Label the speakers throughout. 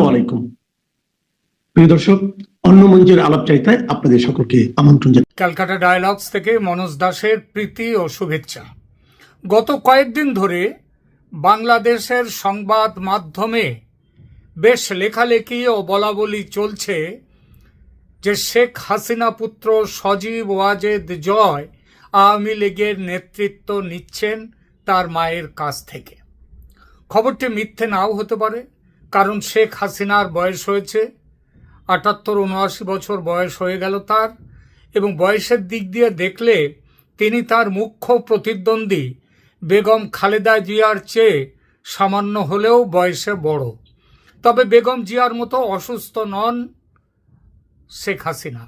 Speaker 1: আলাইকুম প্রিয় দর্শক, অন্য মঞ্চের আলাপচারিতায় আপনাদের সকলকে আমন্ত্রণ জানাই।
Speaker 2: ক্যালকাটা ডায়ালগস থেকে মনোজ দাসের প্রীতি ও শুভেচ্ছা। গত কয়েকদিন ধরে বাংলাদেশের সংবাদ মাধ্যমে বেশ লেখালেখি ও বলাবলি চলছে যে শেখ হাসিনা পুত্র সজীব ওয়াজেদ জয় আওয়ামী লীগের নেতৃত্ব নিচ্ছেন তার মায়ের কাছ থেকে। খবরটি মিথ্যে নাও হতে পারে, কারণ শেখ হাসিনার বয়স হয়েছে ৭৮-৭৯ বছর বয়স হয়ে গেল তার, এবং বয়সের দিক দিয়ে দেখলে তিনি তার মুখ্য প্রতিদ্বন্দ্বী বেগম খালেদা জিয়ার চেয়ে সামান্য হলেও বয়সে বড়। তবে বেগম জিয়ার মতো অসুস্থ নন শেখ হাসিনা।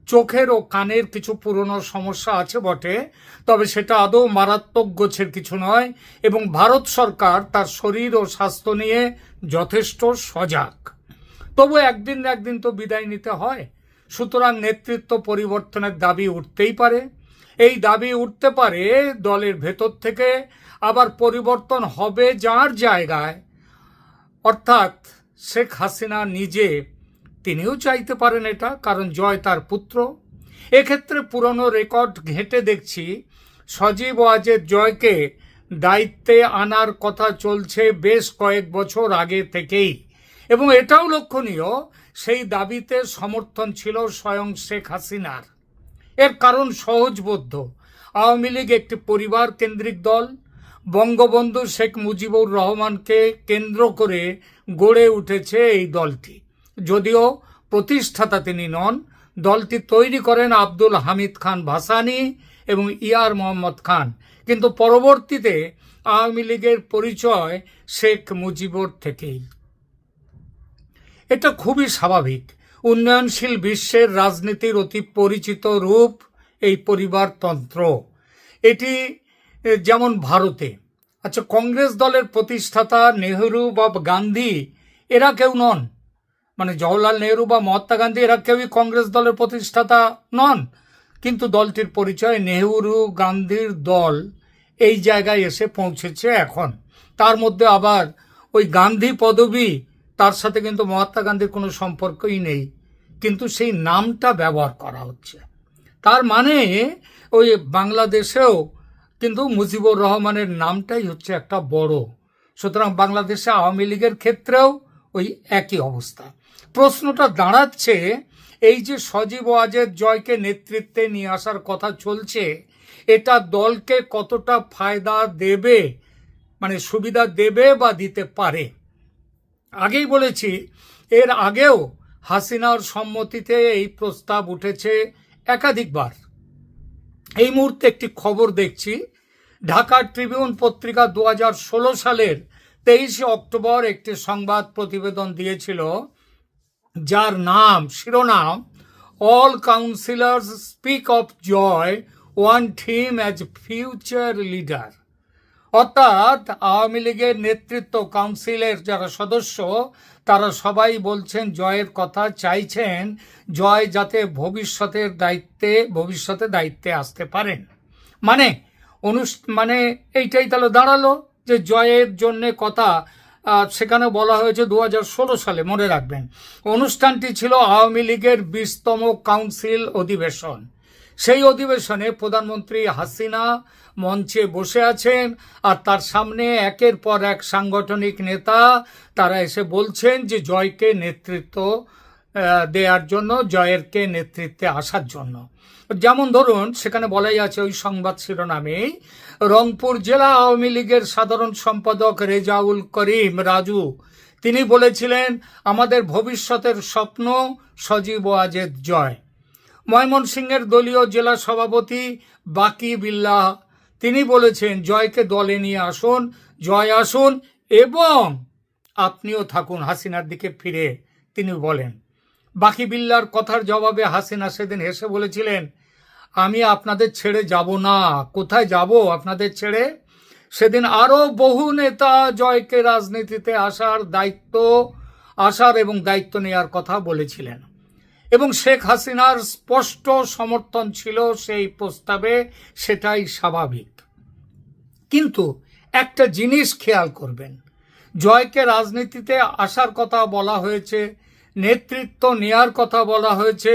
Speaker 2: চোখের ও কানের কিছু পুরনো সমস্যা আছে বটে, তবে সেটা আদৌ মারাত্মক গোছের কিছু নয়, এবং ভারত সরকার তার শরীর ও স্বাস্থ্য নিয়ে যথেষ্ট সজাগ। তবু একদিন না একদিন তো বিদায় নিতে হয়, সুতরাং নেতৃত্ব পরিবর্তনের দাবি উঠতেই পারে। এই দাবি উঠতে পারে দলের ভেতর থেকে, আবার পরিবর্তন হবে যার জায়গায়, অর্থাৎ শেখ হাসিনা নিজে, তিনিও চাইতে পারেন এটা, কারণ জয় তার পুত্র। এক্ষেত্রে পুরনো রেকর্ড ঘেঁটে দেখছি সজীব ওয়াজেদ জয়কে দায়িত্বে আনার কথা চলছে বেশ কয়েক বছর আগে থেকেই, এবং এটাও লক্ষণীয় সেই দাবিতে সমর্থন ছিল স্বয়ং শেখ হাসিনার। এর কারণ সহজবোধ্য। আওয়ামী লীগ একটি পরিবার কেন্দ্রিক দল। বঙ্গবন্ধু শেখ মুজিবুর রহমানকে কেন্দ্র করে গড়ে উঠেছে এই দলটি। যদিও প্রতিষ্ঠাতা তিনি নন, দলটি তৈরি করেন আব্দুল হামিদ খান ভাসানী এবং ইয়ার মোহাম্মদ খান, কিন্তু পরবর্তীতে আওয়ামী লীগের পরিচয় শেখ মুজিবুর থেকেই। এটা খুবই স্বাভাবিক। উন্নয়নশীল বিশ্বের রাজনীতির অতি পরিচিত রূপ এই পরিবারতন্ত্র। এটি যেমন ভারতে। আচ্ছা, কংগ্রেস দলের প্রতিষ্ঠাতা নেহরু বা গান্ধী এরা কেউ নন, মানে জওহরলাল নেহরু বা মহাত্মা গান্ধী এরা কেউই কংগ্রেস দলের প্রতিষ্ঠাতা নন, কিন্তু দলটির পরিচয় নেহরু গান্ধীর দল এই জায়গায় এসে পৌঁছেছে এখন। তার মধ্যে আবার ওই গান্ধী পদবী, তার সাথে কিন্তু মহাত্মা গান্ধীর কোনো সম্পর্কই নেই, কিন্তু সেই নামটা ব্যবহার করা হচ্ছে। তার মানে ওই বাংলাদেশেও কিন্তু মুজিবুর রহমানের নামটাই হচ্ছে একটা বড়। সুতরাং বাংলাদেশে আওয়ামী লীগের ক্ষেত্রেও ওই একই অবস্থা। প্রশ্নটা দাঁড়াচ্ছে, এই যে সজীব ওয়াজেদ জয়কে নেতৃত্বে নিয়ে আসার কথা চলছে, এটা দলকে কতটা ফায়দা দেবে, মানে সুবিধা দেবে বা দিতে পারে। আগেই বলেছি, এর আগেও হাসিনার সম্মতিতে এই প্রস্তাব উঠেছে একাধিকবার। এই মুহূর্তে একটি খবর দেখছি, ঢাকা ট্রিবিউন পত্রিকা 2016 সালের 23 অক্টোবর একটি সংবাদ প্রতিবেদন দিয়েছিল, যার শিরোনাম all councillors speak of Joy want him as future leader. অর্থাৎ আওয়ামী লীগের নেতৃত্ব কাউন্সিলের যারা সদস্য, তারা সবাই বলছেন জয়ের কথা, চাইছেন জয় যাতে ভবিষ্যতে দায়িত্বে আসতে পারেন। মানে এইটাই তাহলে দাঁড়ালো যে জয়ের জন্যে কথা। সেখানে বলা হয়েছে 2016 সালে, মনে রাখবেন। অনুষ্ঠানটি ছিল আওয়ামী লীগের 20তম কাউন্সিল অধিবেশন। সেই অধিবেশনে প্রধানমন্ত্রী হাসিনা মঞ্চে বসে আছেন, আর তার সামনে একের পর এক সাংগঠনিক নেতা তারা এসে বলছেন যে জয়কে নেতৃত্ব দেওয়ার জন্য, জয়েরকে নেতৃত্বে আসার জন্য। যেমন ধরুন, সেখানে বলাই আছে ওই সংবাদ শিরোনামে, রংপুর জেলা আওয়ামী লীগের সাধারণ সম্পাদক রেজাউল করিম রাজু, তিনি বলেছিলেন আমাদের ভবিষ্যতের স্বপ্ন সজীব ওয়াজেদ জয়। ময়মনসিংহের দলীয় জেলা সভাপতি বাকি বিল্লাহ, তিনি বলেছেন জয়কে দলে নিয়ে আসুন, জয় আসুন এবং আপনিও থাকুন। হাসিনার দিকে ফিরে তিনি বলেন। বাকি বিল্লার কথার জবাবে হাসিনা সেদিন হেসে বলেছিলেন, আমি আপনাদের ছেড়ে যাব না। কোথায় যাব আপনাদের ছেড়ে? সেদিন আরো বহু নেতা জয়কে রাজনীতিতে আসার এবং দায়িত্ব নেওয়ার কথা বলেছিলেন, এবং শেখ হাসিনার স্পষ্ট সমর্থন ছিল সেই প্রস্তাবে, সেটাই স্বাভাবিক। কিন্তু একটা জিনিস খেয়াল করবেন, জয়কে রাজনীতিতে আসার কথা বলা হয়েছে, নেতৃত্ব নেয়ার কথা বলা হয়েছে,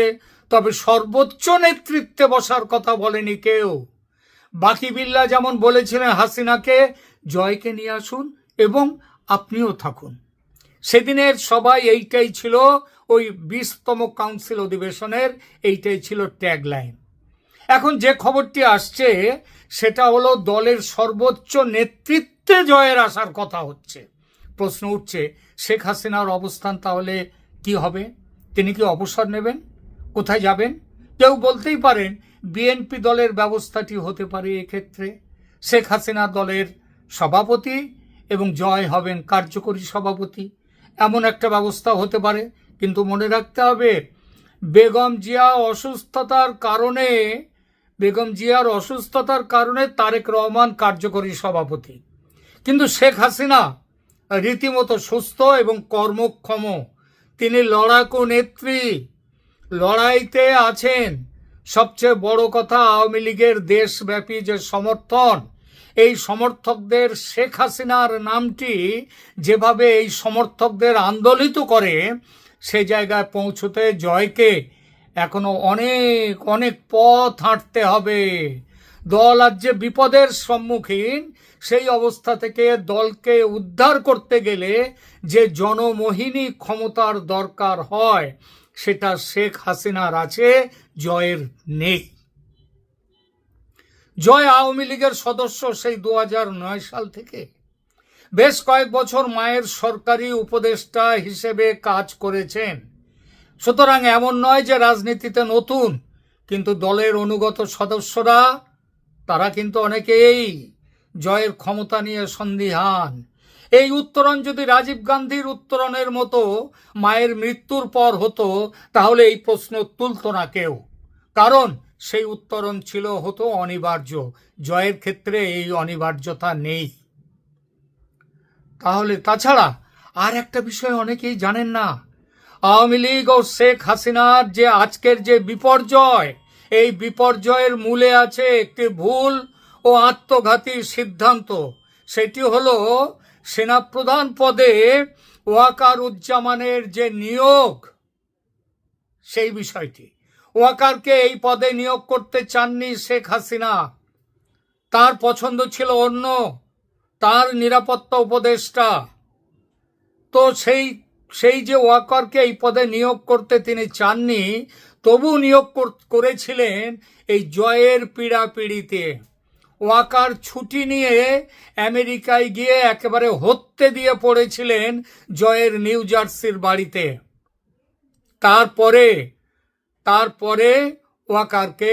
Speaker 2: তবে সর্বোচ্চ নেতৃত্বে বসার কথা বলেনি কেউ। বাকি বিল্লাহ যেমন বলেছিলেন হাসিনাকে, জয়কে নিয়ে আসুন এবং আপনিও থাকুন। সেদিনের সবাই এইটাই ছিল, ওই 20তম কাউন্সিল অধিবেশনের এইটাই ছিল ট্যাগলাইন। এখন যে খবরটি আসছে সেটা হলো দলের সর্বোচ্চ নেতৃত্বে জয়ের আসার কথা হচ্ছে। প্রশ্ন উঠছে, শেখ হাসিনার অবস্থান তাহলে কি হবে? তিনি কি অবসর নেবেন? কোথায় যাবেন? কেউ বলতেই পারেন বিএনপি দলের ব্যবস্থাটি হতে পারে এক্ষেত্রে। শেখ হাসিনা দলের সভাপতি এবং জয় হবেন কার্যকরী সভাপতি, এমন একটা ব্যবস্থা হতে পারে। কিন্তু মনে রাখতে হবে, বেগম জিয়ার অসুস্থতার কারণে তারেক রহমান কার্যকরী সভাপতি, কিন্তু শেখ হাসিনা রীতিমতো সুস্থ এবং কর্মক্ষম। তিনি লড়াকু নেত্রী, লড়াইতে আছেন। সবচেয়ে বড় কথা, আওয়ামী লীগের দেশব্যাপী যে সমর্থন, এই সমর্থকদের শেখ হাসিনার নামটি যেভাবে এই সমর্থকদের আন্দোলিত করে, সে জায়গায় পৌঁছতে জয়কে এখনো অনেক অনেক পথ হাঁটতে হবে। দল আজ যে বিপদের সম্মুখীন, সেই অবস্থা থেকে দলকে উদ্ধার করতে গেলে যে জনমোহিনী ক্ষমতার দরকার হয়, সেটা শেখ হাসিনার আছে, জয়ের নেই। জয় আওয়ামী লীগের সদস্য সেই 2009 সাল থেকে। বেশ কয়েক বছর মায়ের সরকারি উপদেষ্টা হিসেবে কাজ করেছেন। সুতরাং এমন নয় যে রাজনীতিতে নতুন, কিন্তু দলের অনুগত সদস্যরা তারা কিন্তু অনেকেই জয়ের ক্ষমতা নিয়ে সন্দিহান। এই উত্তরণ যদি রাজীব গান্ধীর উত্তরণের মতো মায়ের মৃত্যুর পর হতো, তাহলে এই প্রশ্ন তুলত না কেউ, কারণ সেই উত্তরণ হতো অনিবার্য। জয়ের ক্ষেত্রে এই অনিবার্যতা নেই। তাহলে তাছাড়া আর একটা বিষয় অনেকেই জানেন না, আওয়ামী লীগ ও শেখ হাসিনার যে আজকের যে বিপর্যয়, এই বিপর্যয়ের মূলে আছে একটি ভুল ও আত্মঘাতী সিদ্ধান্ত। সেটি হলো সেনাপ্রধান পদে ওয়াকারুজ্জামানের যে নিয়োগ, সেই বিষয়টি। ওয়াকারকে এই পদে নিয়োগ করতে চাননি শেখ হাসিনা, তার পছন্দ ছিল অন্য, তার নিরাপত্তা উপদেষ্টা। তো সেই যে ওয়াকারকে এই পদে নিয়োগ করতে তিনি চাননি, তবু নিয়োগ করেছিলেন এই জয়ের পীড়াপিড়িতে। ওয়াকার ছুটি নিয়ে আমেরিকায় গিয়ে একেবারে হত্যে দিয়ে পড়েছিলেন জয়ের নিউ জার্সির বাড়িতে। তারপরে ওয়াকারকে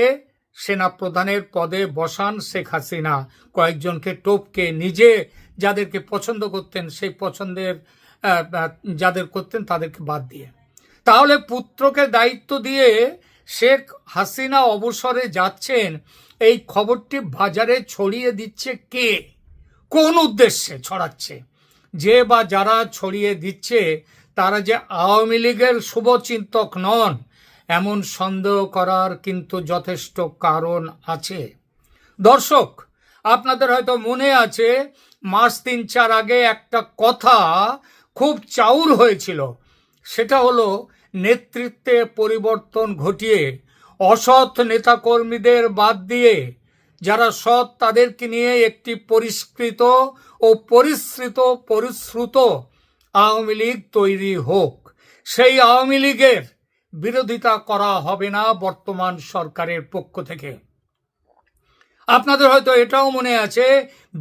Speaker 2: সেনাপ্রধানের পদে বসান শেখ হাসিনা, কয়েকজনকে টপকে, নিজে যাদেরকে পছন্দ করতেন সেই পছন্দের যাদের করতেন তাদেরকে বাদ দিয়ে। তাহলে পুত্রকে দায়িত্ব দিয়ে শেখ হাসিনা অবসরে যাচ্ছেন, এই খবরটি বাজারে ছড়িয়ে দিচ্ছে কে? কোন উদ্দেশ্যে ছড়াচ্ছে? যে বা যারা ছড়িয়ে দিচ্ছে তারা যে আওয়ামী লীগের শুভচিন্তক নন, এমন সন্দেহ করার কিন্তু যথেষ্ট কারণ আছে। দর্শক, আপনাদের হয়তো মনে আছে, মাস 3-4 আগে একটা কথা খুব চাউর হয়েছিল। সেটা হলো নেতৃত্বে পরিবর্তন ঘটিয়ে অসৎ নেতাকর্মীদের বাদ দিয়ে যারা সৎ, তাদেরকে নিয়ে একটি পরিষ্কৃত ও পরিশ্রুত আওয়ামী লীগ তৈরি হোক। সেই আওয়ামী লীগের বিরোধিতা করা হবে না বর্তমান সরকারের পক্ষ থেকে। আপনাদের হয়তো এটাও মনে আছে,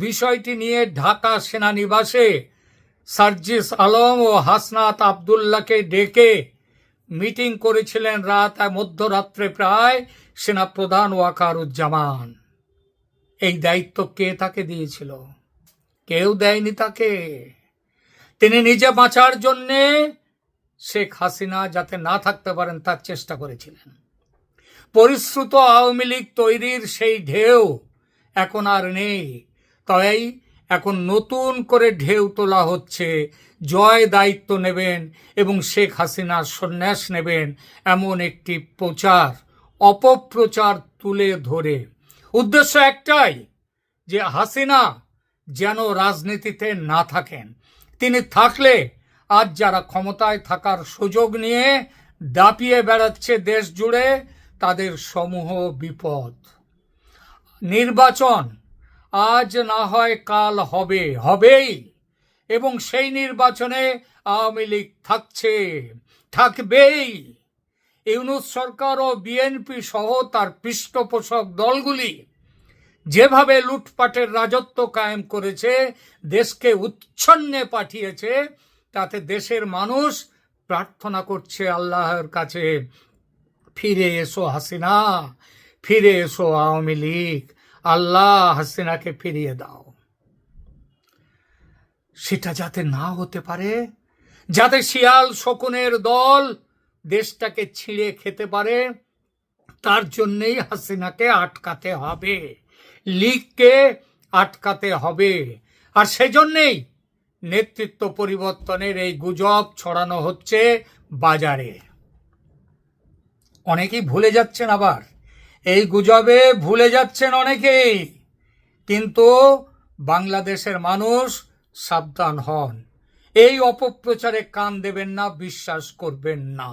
Speaker 2: বিষয়টি নিয়ে ঢাকা সেনানিবাসে সার্জিস আলম ও হাসনাত আবদুল্লাহকে ডেকে মিটিং করেছিলেন মধ্যরাত্রে প্রায় সেনাপ্রধান ওয়াকারুজ্জামান। এই দায়িত্ব কে তাকে দিয়েছিল? কেউ দেয়নি তাকে। তিনি নিজে বাঁচার জন্যে শেখ হাসিনা যাতে না থাকতে পারেন তার চেষ্টা করেছিলেন। পরিশ্রুত আওয়ামী লীগ তৈরির সেই ঢেউ এখন আর নেই, তাই এখন নতুন করে ঢেউ তোলা হচ্ছে। জয় দায়িত্ব নেবেন এবং শেখ হাসিনার সন্ন্যাস নেবেন, এমন একটি অপপ্রচার তুলে ধরে। উদ্দেশ্য একটাই, যে হাসিনা যেন রাজনীতিতে না থাকেন, তিনি থাকলে আজ যারা ক্ষমতায় থাকার সুযোগ নিয়ে দাপিয়ে বেড়াচ্ছে দেশ জুড়ে, তাদের সমূহ বিপদ। নির্বাচন আজ না হয় কাল হবেই, এবং সেই নির্বাচনে আওয়ামী লীগ থাকবেই। ইউনূস সরকার ও বিএনপি সহ তার পৃষ্ঠপোষক দলগুলি যেভাবে লুটপাটের রাজত্ব কায়েম করেছে, দেশকে উচ্ছন্নে পাঠিয়েছে, তাতে দেশের মানুষ প্রার্থনা করছে আল্লাহর কাছে, ফিরে এসো হাসিনা, ফিরে এসো আওয়ামী লীগ, আল্লাহ হাসিনাকে ফিরিয়ে দাও। সেটা যাতে না হতে পারে, যাতে শিয়াল শকুনের দল দেশটাকে ছিঁড়ে খেতে পারে, তার জন্যই হাসিনাকে আটকাতে হবে, লীগকে আটকাতে হবে। আর সেজন্যেই নেতৃত্ব পরিবর্তনের এই গুজব ছড়ানো হচ্ছে বাজারে। অনেকেই ভুলে যাচ্ছেন, আবার এই গুজবে ভুলে যাচ্ছেন অনেকেই। কিন্তু বাংলাদেশের মানুষ সাবধান হন, এই অপপ্রচারে কান দেবেন না, বিশ্বাস করবেন না।